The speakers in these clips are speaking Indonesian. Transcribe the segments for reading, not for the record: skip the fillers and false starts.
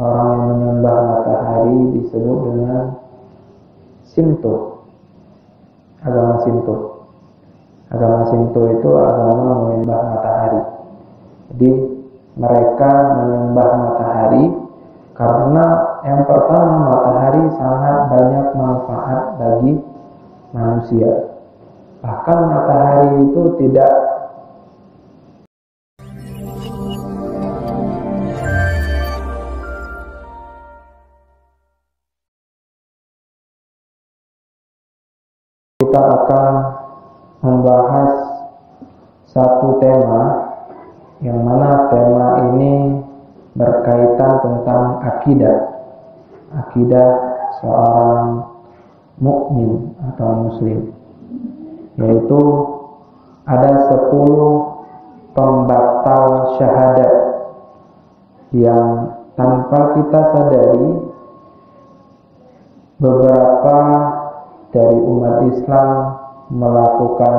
orang yang menyembah matahari disebut dengan Shinto, agama Shinto. Agama Shinto itu agama menyembah matahari. Jadi mereka menyembah matahari karena yang pertama, matahari sangat banyak manfaat bagi manusia. Bahkan matahari itu tidak kita akan membahas satu tema yang mana tema ini berkaitan tentang akidah seorang mukmin atau muslim, yaitu ada 10 pembatal syahadat yang tanpa kita sadari beberapa dari umat Islam melakukan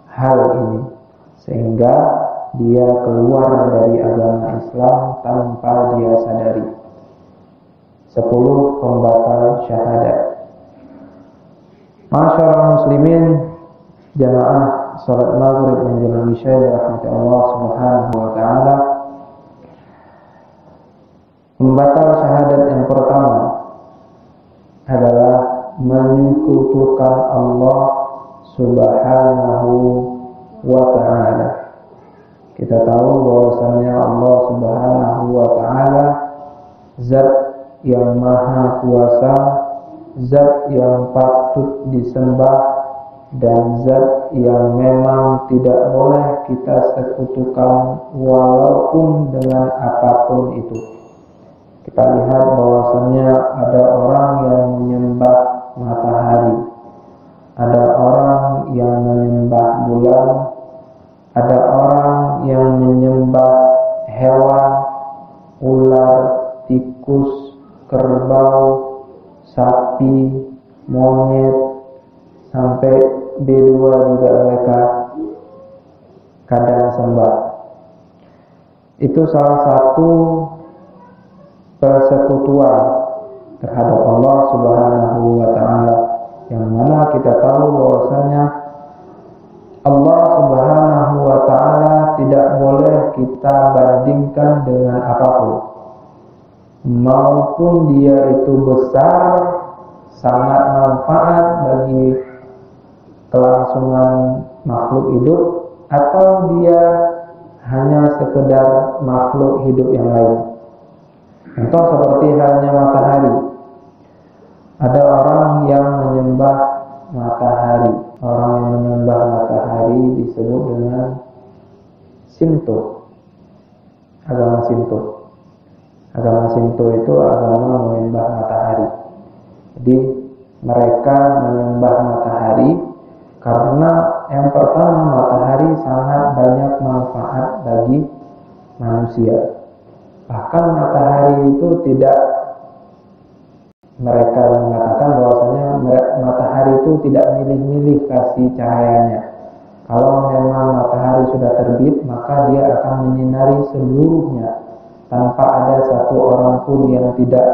hal ini sehingga dia keluar dari agama Islam tanpa dia sadari. 10 pembatal syahadat. Masyaallah muslimin, jamaah salat maghrib menjelang isya dirahmati Allah Subhanahu wa taala. Pembatal syahadat yang pertama adalah menyekutukan Allah Subhanahu wa ta'ala. Kita tahu bahwasannya Allah Subhanahu wa ta'ala zat yang maha kuasa, zat yang patut disembah, dan zat yang memang tidak boleh kita sekutukan walaupun dengan apapun itu. Kita lihat bahwasannya ada orang yang menyembah matahari, ada orang yang menyembah bulan, ada orang yang menyembah hewan, ular, tikus, kerbau, sapi, monyet, sampai bedua juga mereka kadang sembah. Itu salah satu persekutuan terhadap Allah Subhanahu wa ta'ala, yang mana kita tahu bahwasanya Allah Subhanahu wa ta'ala tidak boleh kita bandingkan dengan apapun, maupun dia itu besar, sangat manfaat bagi kelangsungan makhluk hidup, atau dia hanya sekedar makhluk hidup yang lain. Contoh seperti halnya matahari. Ada orang yang menyembah matahari. Orang yang menyembah matahari disebut dengan Shinto, agama Shinto. Agama Shinto itu agama menyembah matahari. Jadi mereka menyembah matahari karena yang pertama, matahari sangat banyak manfaat bagi manusia. Bahkan matahari itu tidak, mereka mengatakan bahwasanya matahari itu tidak milih-milih kasih cahayanya. Kalau memang matahari sudah terbit, maka dia akan menyinari seluruhnya tanpa ada satu orang pun yang tidak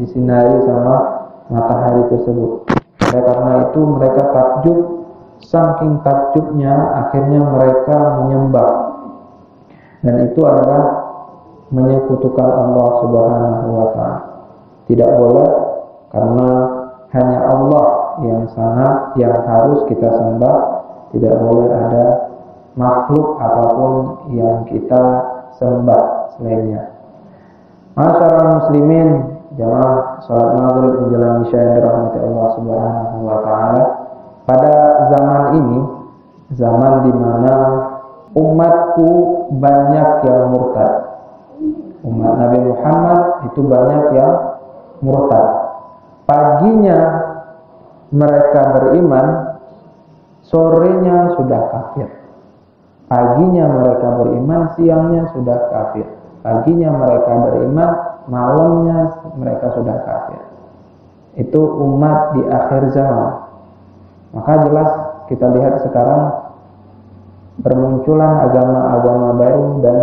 disinari sama matahari tersebut. Oleh karena itu mereka takjub, saking takjubnya akhirnya mereka menyembah, dan itu adalah menyekutukan Allah Subhanahu wa ta'ala. Tidak boleh, karena hanya Allah yang harus kita sembah. Tidak boleh ada makhluk apapun yang kita sembah selainnya. Masyaallah muslimin, jamaah salat maghrib menjelang isya yang dirahmati Allah Subhanahu wa ta'ala. Pada zaman ini, zaman di mana umatku banyak yang murtad. Umat Nabi Muhammad itu banyak yang murtad. Paginya mereka beriman, sorenya sudah kafir. Paginya mereka beriman, siangnya sudah kafir. Paginya mereka beriman, malamnya mereka sudah kafir. Itu umat di akhir zaman. Maka jelas kita lihat sekarang bermunculan agama-agama baru dan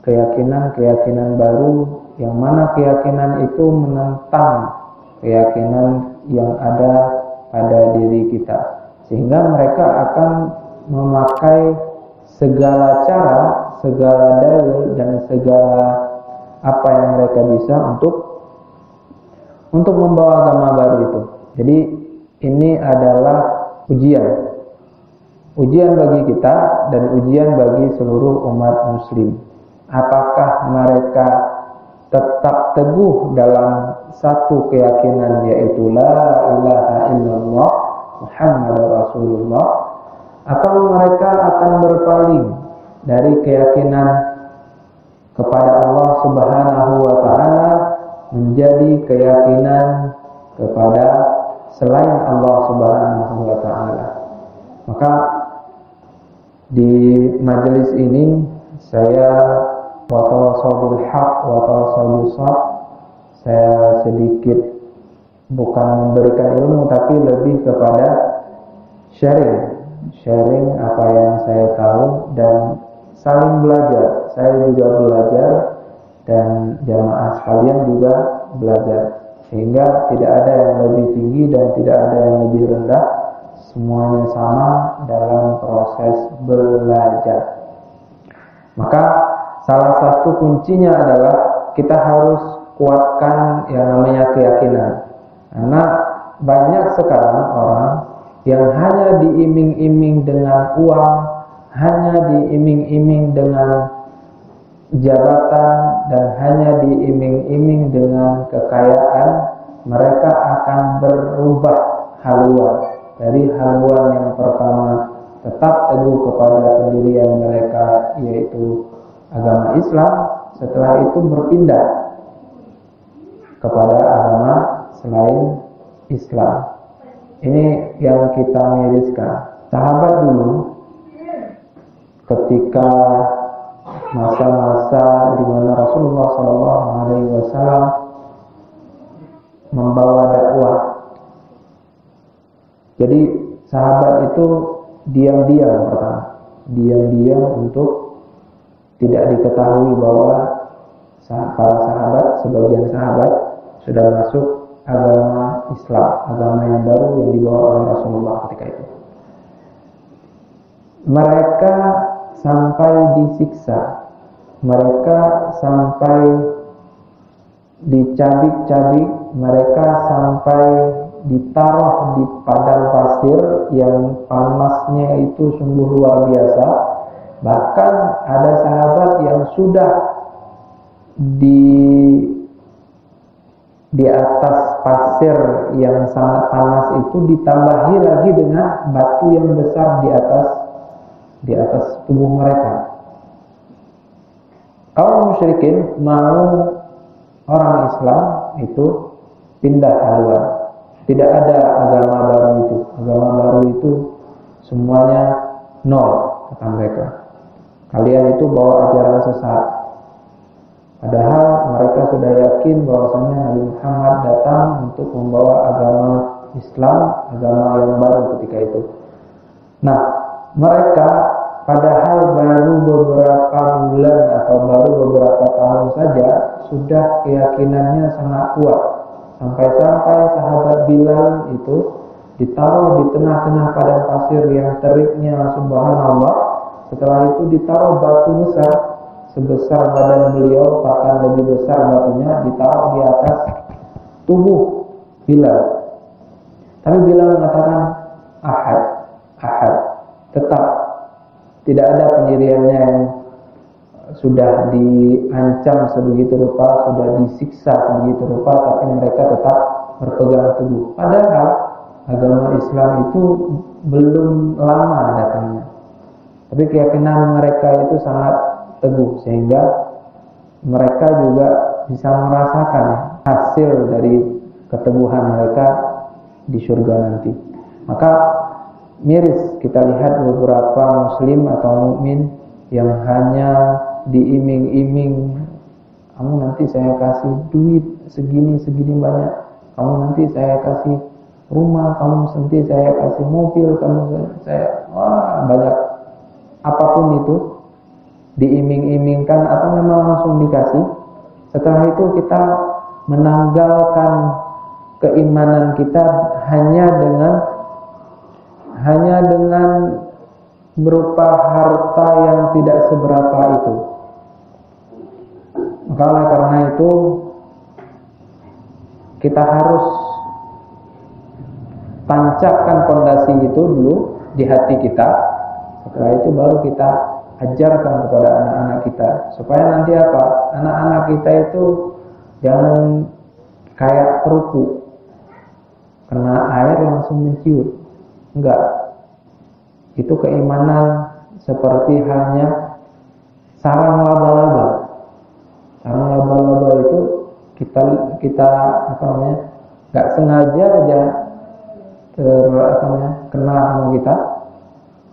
keyakinan-keyakinan baru yang mana keyakinan itu menentang keyakinan yang ada pada diri kita, sehingga mereka akan memakai segala cara, segala dalil dan segala apa yang mereka bisa untuk membawa agama baru itu. Jadi ini adalah ujian bagi kita dan ujian bagi seluruh umat muslim. Apakah mereka tetap teguh dalam satu keyakinan, yaitu la ilaha illallah Muhammadur Rasulullah, atau mereka akan berpaling dari keyakinan kepada Allah Subhanahu wa taala menjadi keyakinan kepada selain Allah Subhanahu wa taala. Maka di majelis ini saya wa tawassaul haq wa tawassaul shaq, saya sedikit bukan memberikan ilmu tapi lebih kepada sharing apa yang saya tahu dan saling belajar. Saya juga belajar dan jamaah sekalian juga belajar, sehingga tidak ada yang lebih tinggi dan tidak ada yang lebih rendah, semuanya sama dalam proses belajar. Maka salah satu kuncinya adalah kita harus kuatkan yang namanya keyakinan, karena banyak sekarang orang yang hanya diiming-iming dengan uang, hanya diiming-iming dengan jabatan, dan hanya diiming-iming dengan kekayaan, mereka akan berubah haluan dari haluan yang pertama tetap teguh kepada pendirian mereka, yaitu agama Islam. Setelah itu berpindah kepada agama selain Islam. Ini yang kita miriskan. Sahabat dulu ketika masa-masa di mana Rasulullah SAW membawa dakwah, jadi sahabat itu diam-diam untuk tidak diketahui bahwa para sahabat, sebagian sahabat sudah masuk agama Islam, agama yang baru yang dibawa oleh Rasulullah ketika itu. Mereka sampai disiksa, mereka sampai dicabik-cabik, mereka sampai ditaruh di padang pasir yang panasnya itu sungguh luar biasa. Bahkan ada sahabat yang sudah di atas pasir yang sangat panas itu ditambahi lagi dengan batu yang besar di atas tubuh mereka. Kaum musyrikin mau orang Islam itu pindah haluan. Tidak ada agama baru itu. Agama baru itu semuanya nol, kata mereka. Kalian itu bawa ajaran sesat. Padahal mereka sudah yakin bahwasanya Nabi Muhammad datang untuk membawa agama Islam, agama yang baru ketika itu. Nah, mereka padahal baru beberapa bulan atau baru beberapa tahun saja sudah keyakinannya sangat kuat. Sampai-sampai sahabat Bilal itu ditaruh di tengah-tengah padang pasir yang teriknya subhanallah. Setelah itu ditaruh batu besar sebesar badan beliau, bahkan lebih besar batunya, ditaruh di atas tubuh Bilal. Tapi Bilal mengatakan ahad, tetap tidak ada pendiriannya yang sudah diancam sebegitu rupa, sudah disiksa sebegitu rupa, tapi mereka tetap berpegang teguh. Padahal agama Islam itu belum lama datangnya, tapi keyakinan mereka itu sangat teguh, sehingga mereka juga bisa merasakan hasil dari keteguhan mereka di surga nanti. Maka miris kita lihat beberapa muslim atau mukmin yang hanya diiming-iming, kamu nanti saya kasih duit segini banyak, kamu nanti saya kasih rumah, kamu nanti saya kasih mobil, banyak apapun itu diiming-imingkan atau memang langsung dikasih. Setelah itu kita menanggalkan keimanan kita hanya dengan berupa harta yang tidak seberapa itu. Maka oleh karena itu kita harus tancapkan fondasi itu dulu di hati kita. Setelah itu baru kita ajarkan kepada anak-anak kita, supaya nanti apa? Anak-anak kita itu jangan kayak kerupuk, kena air langsung menciut. Enggak. Itu keimanan seperti halnya sarang laba-laba. Sarang laba-laba itu kita nggak sengaja aja kena sama kita,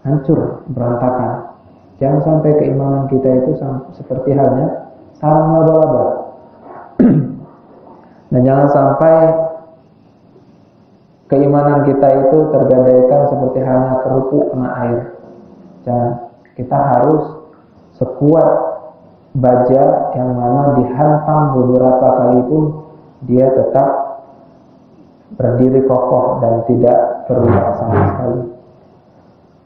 hancur, berantakan. Jangan sampai keimanan kita itu seperti halnya sarang laba-laba. Dan jangan sampai keimanan kita itu tergadaikan seperti halnya kerupuk kena air. Jangan. Kita harus sekuat baja yang mana dihantam beberapa kali pun dia tetap berdiri kokoh dan tidak berubah sama sekali.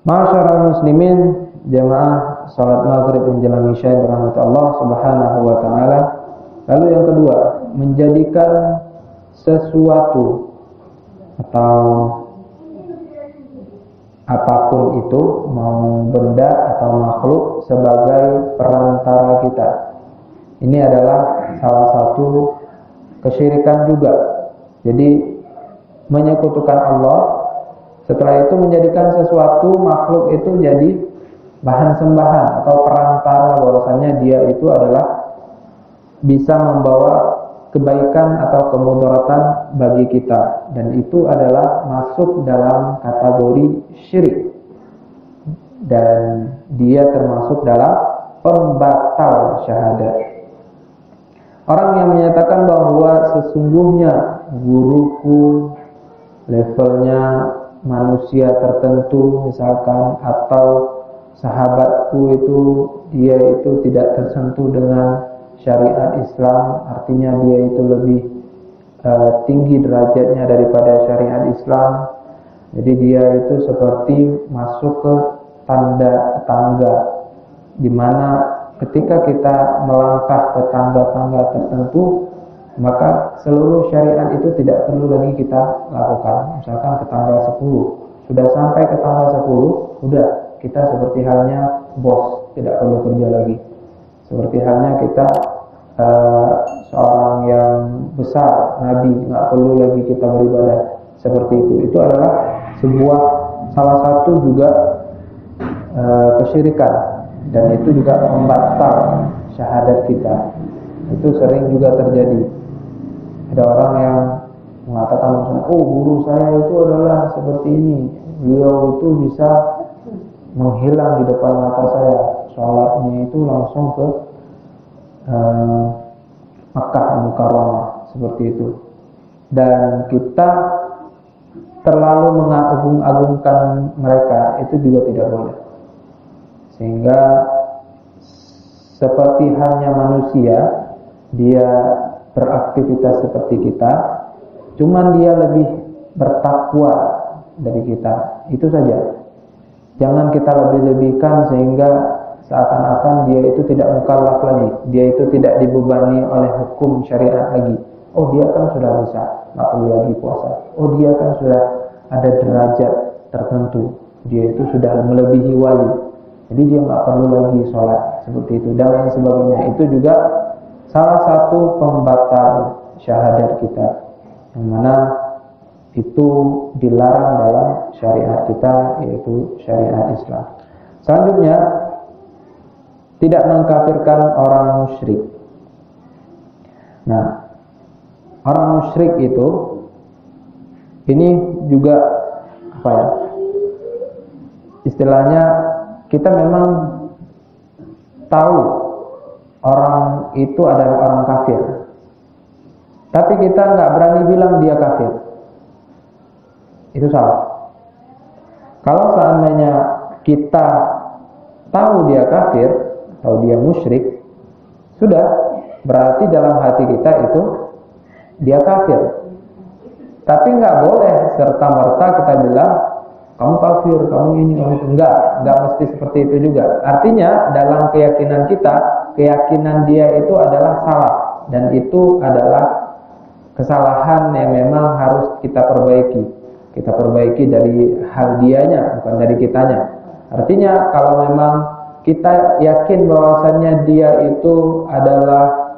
Ma'asyiral muslimin, jamaah salat maghrib menjelang isya dirahmati Allah Subhanahu wa taala. Lalu yang kedua, menjadikan sesuatu atau apapun itu, mau benda atau makhluk, sebagai perantara kita. Ini adalah salah satu kesyirikan juga. Jadi menyekutukan Allah, setelah itu menjadikan sesuatu makhluk itu jadi bahan sembahan atau perantara, bahwasanya dia itu adalah bisa membawa kebaikan atau kemudaratan bagi kita, dan itu adalah masuk dalam kategori syirik, dan dia termasuk dalam pembatal syahadat. Orang yang menyatakan bahwa sesungguhnya guruku levelnya manusia tertentu misalkan, atau sahabatku itu dia itu tidak tersentuh dengan syariat Islam, artinya dia itu lebih tinggi derajatnya daripada syariat Islam. Jadi dia itu seperti masuk ke tangga, di mana ketika kita melangkah ke tangga-tangga tertentu, maka seluruh syariat itu tidak perlu lagi kita lakukan. Misalkan ke tangga 10, sudah sampai ke tangga 10, udah kita seperti halnya bos, tidak perlu kerja lagi. Seperti halnya kita seorang yang besar, nabi, nggak perlu lagi kita beribadah seperti itu. Itu adalah salah satu juga kesyirikan, dan itu juga membatal syahadat kita. Itu sering juga terjadi. Ada orang yang mengatakan misalnya, oh guru saya itu adalah seperti ini, beliau itu bisa menghilang di depan mata saya, sholatnya itu langsung ke Makkah Mukarramah, seperti itu. Dan kita terlalu mengagung-agungkan mereka, itu juga tidak boleh. Sehingga seperti halnya manusia, dia beraktivitas seperti kita, cuman dia lebih bertakwa dari kita. Itu saja. Jangan kita lebih-lebihkan sehingga seakan-akan dia itu tidak mukallaf lagi, dia itu tidak dibebani oleh hukum syariat lagi. Oh dia kan sudah bisa, nggak perlu lagi puasa. Oh dia kan sudah ada derajat tertentu, dia itu sudah melebihi wali, jadi dia nggak perlu lagi sholat, seperti itu dan lain sebagainya. Itu juga salah satu pembatal syahadat kita, yang mana itu dilarang dalam syariat kita, yaitu syariat Islam. Selanjutnya, tidak mengkafirkan orang musyrik. Nah, orang musyrik itu ini juga apa ya? Istilahnya kita memang tahu orang itu adalah orang kafir, tapi kita nggak berani bilang dia kafir. Itu salah. Kalau seandainya kita tahu dia kafir, tahu dia musyrik, sudah, berarti dalam hati kita itu dia kafir. Tapi nggak boleh serta-merta kita bilang kamu kafir, kamu ini, kamu itu. Nggak mesti seperti itu juga. Artinya dalam keyakinan kita, keyakinan dia itu adalah salah, dan itu adalah kesalahan yang memang harus kita perbaiki. Kita perbaiki dari hal dianya, bukan dari kitanya. Artinya kalau memang kita yakin bahwasannya dia itu adalah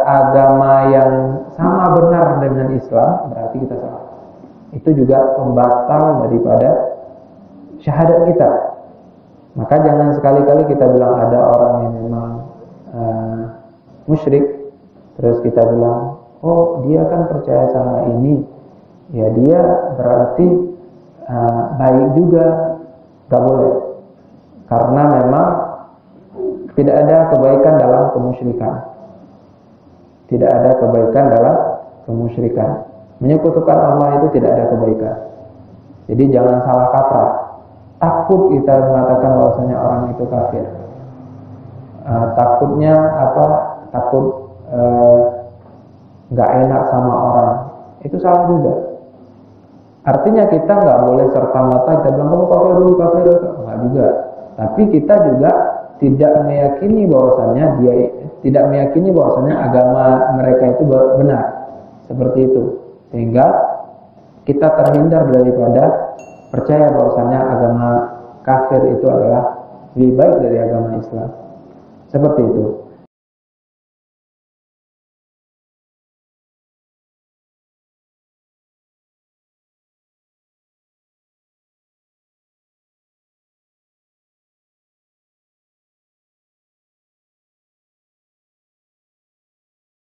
agama yang sama benar dengan Islam, berarti kita salah. Itu juga pembatal daripada syahadat kita. Maka jangan sekali-kali kita bilang ada orang yang memang musyrik, terus kita bilang, oh dia kan percaya sama ini, ya dia berarti baik juga. Gak boleh, karena memang tidak ada kebaikan dalam kemusyrikan. Tidak ada kebaikan dalam kemusyrikan. Menyekutukan Allah itu tidak ada kebaikan. Jadi jangan salah kaprah. Takut kita mengatakan bahwasanya orang itu kafir. Takutnya apa? Takut nggak enak sama orang. Itu salah juga. Artinya kita nggak boleh serta-merta kita bilang kamu kafir, nggak juga. Tapi kita juga tidak meyakini bahwasanya agama mereka itu benar, seperti itu. Sehingga kita terhindar daripada percaya bahwasanya agama kafir itu adalah lebih baik dari agama Islam. Seperti itu.